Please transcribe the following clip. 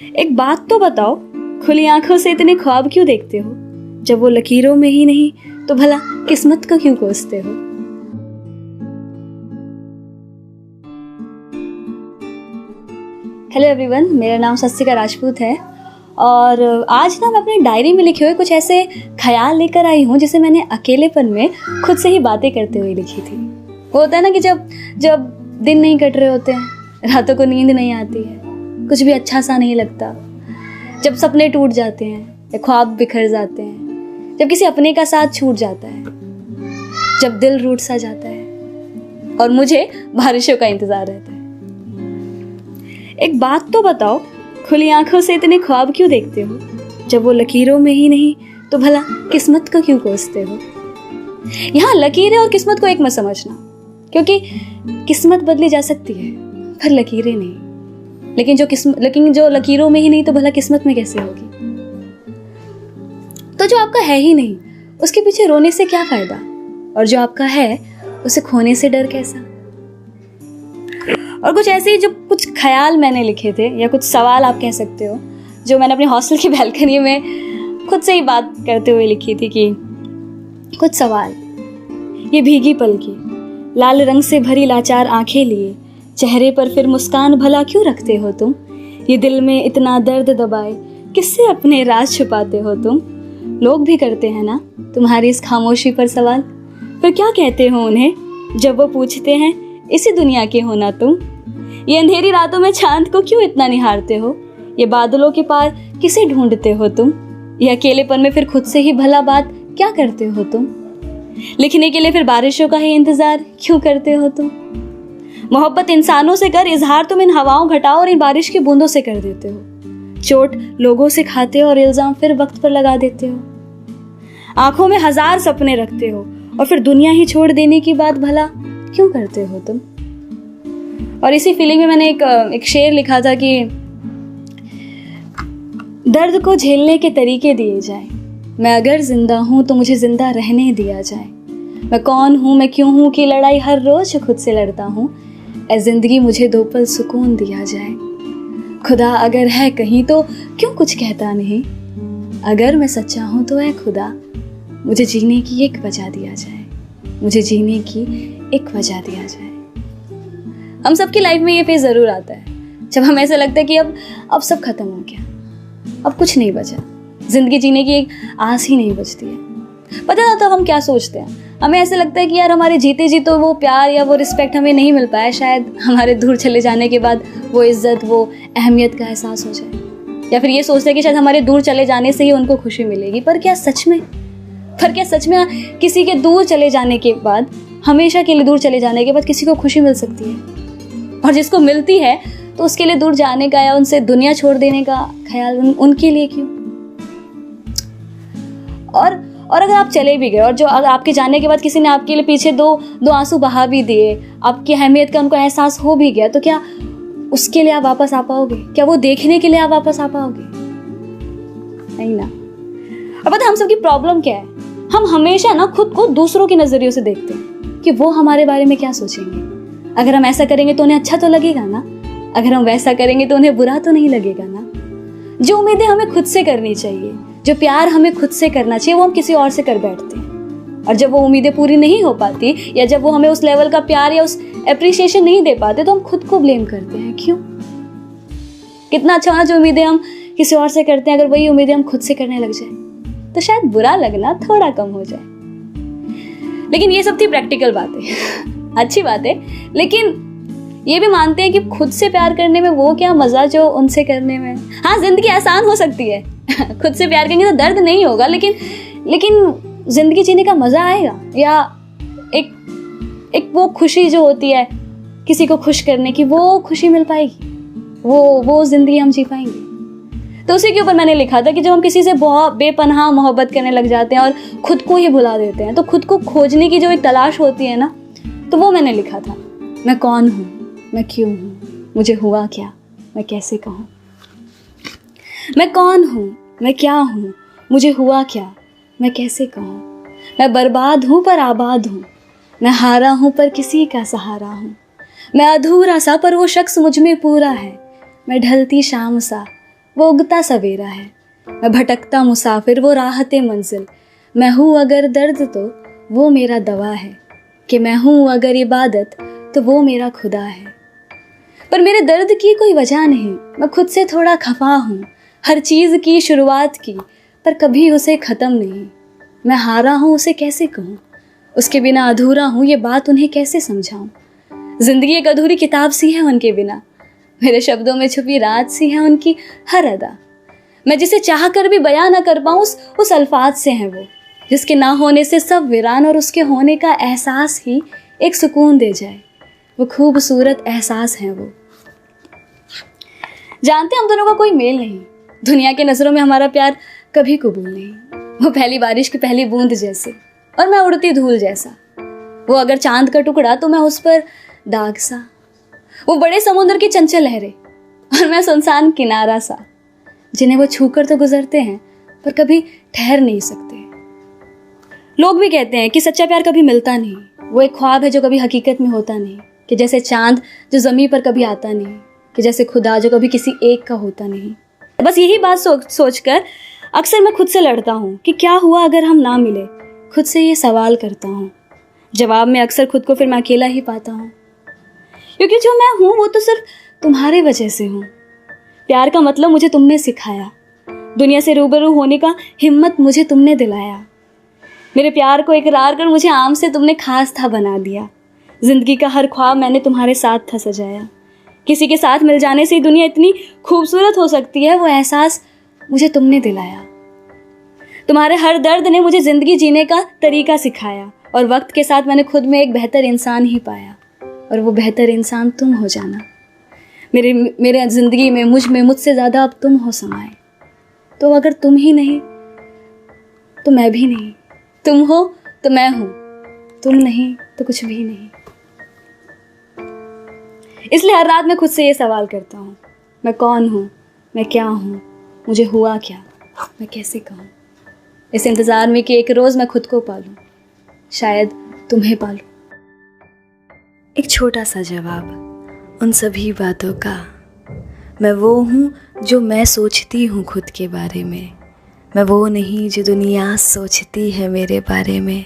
एक बात तो बताओ, खुली आंखों से इतने ख्वाब क्यों देखते हो? जब वो लकीरों में ही नहीं तो भला किस्मत को क्यों कोसते हो? हेलो एवरीवन, मेरा नाम सस्तिका राजपूत है और आज ना मैं अपनी डायरी में लिखे हुए कुछ ऐसे ख्याल लेकर आई हूँ जिसे मैंने अकेलेपन में खुद से ही बातें करते हुए लिखी थी। वो होता है ना कि जब जब दिन नहीं कट रहे होते हैं, रातों को नींद नहीं आती है, कुछ भी अच्छा सा नहीं लगता, जब सपने टूट जाते हैं या ख्वाब बिखर जाते हैं, जब किसी अपने का साथ छूट जाता है, जब दिल रूठ सा जाता है और मुझे बारिशों का इंतजार रहता है। एक बात तो बताओ, खुली आंखों से इतने ख्वाब क्यों देखते हो? जब वो लकीरों में ही नहीं तो भला किस्मत को क्यों कोसते हो? यहाँ लकीरें और किस्मत को एक मत समझना, क्योंकि किस्मत बदली जा सकती है पर लकीरें नहीं। लेकिन जो लकीरों में ही नहीं तो भला किस्मत में कैसे होगी? तो जो आपका है ही नहीं उसके पीछे रोने से क्या फायदा, और जो आपका है उसे खोने से डर कैसा? और कुछ ऐसे ही जो कुछ ख्याल मैंने लिखे थे या कुछ सवाल आप कह सकते हो, जो मैंने अपने हॉस्टल की बैल्कनी में खुद से ही बात करते हुए लिखी थी कि कुछ सवाल। ये भीगी पल की लाल रंग से भरी लाचार आंखें लिए चेहरे पर फिर मुस्कान भला क्यों रखते हो तुम? ये दिल में इतना दर्द दबाए किससे अपने राज छुपाते हो तुम? लोग भी करते हैं ना तुम्हारी इस खामोशी पर सवाल, पर क्या कहते हो उन्हें जब वो पूछते हैं इसी दुनिया के हो ना तुम? ये अंधेरी रातों में चांद को क्यों इतना निहारते हो? ये बादलों के पार किसे ढूंढते हो तुम? ये अकेलेपन में फिर खुद से ही भला बात क्या करते हो तुम? लिखने के लिए फिर बारिशों का ही इंतजार क्यों करते हो तुम? मोहब्बत इंसानों से कर इजहार तुम इन हवाओं घटाओ और इन बारिश की बूंदों से कर देते हो। चोट लोगों से खाते हो और इल्जाम फिर वक्त पर लगा देते हो। आंखों में हजार सपने रखते हो और फिर दुनिया ही छोड़ देने की बात भला क्यों करते हो तुम? और इसी फीलिंग में मैंने एक शेर लिखा था कि दर्द को झेलने के तरीके दिए जाए, मैं अगर जिंदा हूं तो मुझे जिंदा रहने दिया जाए। मैं कौन हूं, मैं क्यों हूं की लड़ाई हर रोज खुद से लड़ता हूं। ऐ जिंदगी मुझे दो पल सुकून दिया जाए। खुदा अगर है कहीं तो क्यों कुछ कहता नहीं? अगर मैं सच्चा हूं तो ऐ खुदा मुझे जीने की एक वजह दिया जाए, मुझे जीने की एक वजह दिया जाए। हम सबकी लाइफ में ये फेज जरूर आता है जब हमें ऐसा लगता है कि अब सब खत्म हो गया, अब कुछ नहीं बचा, जिंदगी जीने की एक आस ही नहीं बचती है। पता ना तो हम क्या सोचते हैं, हमें ऐसे लगता है कि यार हमारे जीते जी तो वो प्यार या वो रिस्पेक्ट हमें नहीं मिल पाया, शायद हमारे दूर चले जाने के बाद वो इज्जत, वो अहमियत का एहसास हो जाए। या फिर ये सोचते हैं कि शायद हमारे दूर चले जाने से ही उनको खुशी मिलेगी। पर क्या सच में किसी के दूर चले जाने के बाद, हमेशा के लिए दूर चले जाने के बाद किसी को खुशी मिल सकती है? और जिसको मिलती है तो उसके लिए दूर जाने का या उनसे दुनिया छोड़ देने का ख्याल उनके लिए क्यों? और अगर आप चले भी गए और जो आपके जाने के बाद किसी ने आपके लिए पीछे दो आंसू बहा भी दिए, आपकी अहमियत का उनको एहसास हो भी गया, तो क्या उसके लिए आप वापस आ पाओगे? क्या वो देखने के लिए आप वापस आ पाओगे? नहीं ना। और पता हम सबकी प्रॉब्लम क्या है, हम हमेशा ना खुद को दूसरों के नजरियों से देखते हैं कि वो हमारे बारे में क्या सोचेंगे। अगर हम ऐसा करेंगे तो उन्हें अच्छा तो लगेगा ना, अगर हम वैसा करेंगे तो उन्हें बुरा तो नहीं लगेगा ना। जो उम्मीदें हमें खुद से करनी चाहिए, जो प्यार हमें खुद से करना चाहिए, वो हम किसी और से कर बैठते हैं। और जब वो उम्मीदें पूरी नहीं हो पाती या जब वो हमें उस लेवल का प्यार या उस एप्रिसिएशन नहीं दे पाते तो हम खुद को ब्लेम करते हैं। क्यों? कितना अच्छा होना जो उम्मीदें हम किसी और से करते हैं, अगर वही उम्मीदें हम खुद से करने लग जाए तो शायद बुरा लगना थोड़ा कम हो जाए। लेकिन ये सब थी प्रैक्टिकल बातें अच्छी बात है, लेकिन ये भी मानते हैं कि खुद से प्यार करने में वो क्या मजा जो उनसे करने में। हाँ, जिंदगी आसान हो सकती है खुद से प्यार करेंगे तो दर्द नहीं होगा, लेकिन जिंदगी जीने का मजा आएगा, या एक वो खुशी जो होती है किसी को खुश करने की, वो खुशी मिल पाएगी, वो जिंदगी हम जी पाएंगे। तो उसी के ऊपर मैंने लिखा था कि जब हम किसी से बहुत बेपनाह मोहब्बत करने लग जाते हैं और खुद को ही भुला देते हैं, तो खुद को खोजने की जो एक तलाश होती है ना, तो वो मैंने लिखा था। मैं कौन हूँ, मैं क्यों हूँ, मुझे हुआ क्या, मैं कैसे कहूँ? मैं कौन हूँ, मैं क्या हूँ, मुझे हुआ क्या, मैं कैसे कहूँ? मैं बर्बाद हूँ पर आबाद हूँ, मैं हारा हूँ पर किसी का सहारा हूँ। मैं अधूरा सा पर वो शख्स मुझ में पूरा है, मैं ढलती शाम सा वो उगता सवेरा है। मैं भटकता मुसाफिर, वो राहते मंजिल। मैं हूँ अगर दर्द तो वो मेरा दवा है, कि मैं हूँ अगर इबादत तो वो मेरा खुदा है। पर मेरे दर्द की कोई वजह नहीं, मैं खुद से थोड़ा खफा हूँ। हर चीज़ की शुरुआत की पर कभी उसे ख़त्म नहीं। मैं हारा हूँ उसे कैसे कहूँ, उसके बिना अधूरा हूँ, ये बात उन्हें कैसे समझाऊँ। ज़िंदगी एक अधूरी किताब सी है उनके बिना, मेरे शब्दों में छुपी रात सी है उनकी हर अदा। मैं जिसे चाह कर भी बयां ना कर पाऊँ उस अल्फाज से हैं वो, जिसके ना होने से सब वीरान और उसके होने का एहसास ही एक सुकून दे जाए। वो खूबसूरत एहसास है वो। जानते हम दोनों का कोई मेल नहीं, दुनिया की नज़रों में हमारा प्यार कभी कबूल नहीं। वो पहली बारिश की पहली बूंद जैसे और मैं उड़ती धूल जैसा। वो अगर चांद का टुकड़ा तो मैं उस पर दाग सा। वो बड़े समुद्र की चंचल लहरें और मैं सुनसान किनारा सा, जिन्हें वो छूकर तो गुजरते हैं पर कभी ठहर नहीं सकते। लोग भी कहते हैं कि सच्चा प्यार कभी मिलता नहीं, वो एक ख्वाब है जो कभी हकीकत में होता नहीं, कि जैसे चांद जो ज़मीन पर कभी आता नहीं, कि जैसे खुदा जो कभी किसी एक का होता नहीं। बस यही बात सोचकर अक्सर मैं खुद से लड़ता हूँ कि क्या हुआ अगर हम ना मिले। खुद से ये सवाल करता हूँ, जवाब में अक्सर खुद को फिर मैं अकेला ही पाता हूँ, क्योंकि जो मैं हूँ वो तो सिर्फ तुम्हारे वजह से हूँ। प्यार का मतलब मुझे तुमने सिखाया, दुनिया से रूबरू होने का हिम्मत मुझे तुमने दिलाया। मेरे प्यार को इकरार कर मुझे आम से तुमने खास था बना दिया। जिंदगी का हर ख्वाब मैंने तुम्हारे साथ था सजाया। किसी के साथ मिल जाने से ही दुनिया इतनी खूबसूरत हो सकती है, वो एहसास मुझे तुमने दिलाया। तुम्हारे हर दर्द ने मुझे जिंदगी जीने का तरीका सिखाया, और वक्त के साथ मैंने खुद में एक बेहतर इंसान ही पाया, और वो बेहतर इंसान तुम हो जाना। मेरे जिंदगी में मुझसे ज़्यादा अब तुम हो समाए। तो अगर तुम ही नहीं तो मैं भी नहीं, तुम हो तो मैं हूँ, तुम नहीं तो कुछ भी नहीं। इसलिए हर रात मैं खुद से ये सवाल करता हूँ, मैं कौन हूँ, मैं क्या हूँ, मुझे हुआ क्या, मैं कैसे कहूँ। इस इंतज़ार में कि एक रोज़ मैं खुद को पालूँ, शायद तुम्हें पालूँ। एक छोटा सा जवाब उन सभी बातों का, मैं वो हूँ जो मैं सोचती हूँ खुद के बारे में, मैं वो नहीं जो दुनिया सोचती है मेरे बारे में।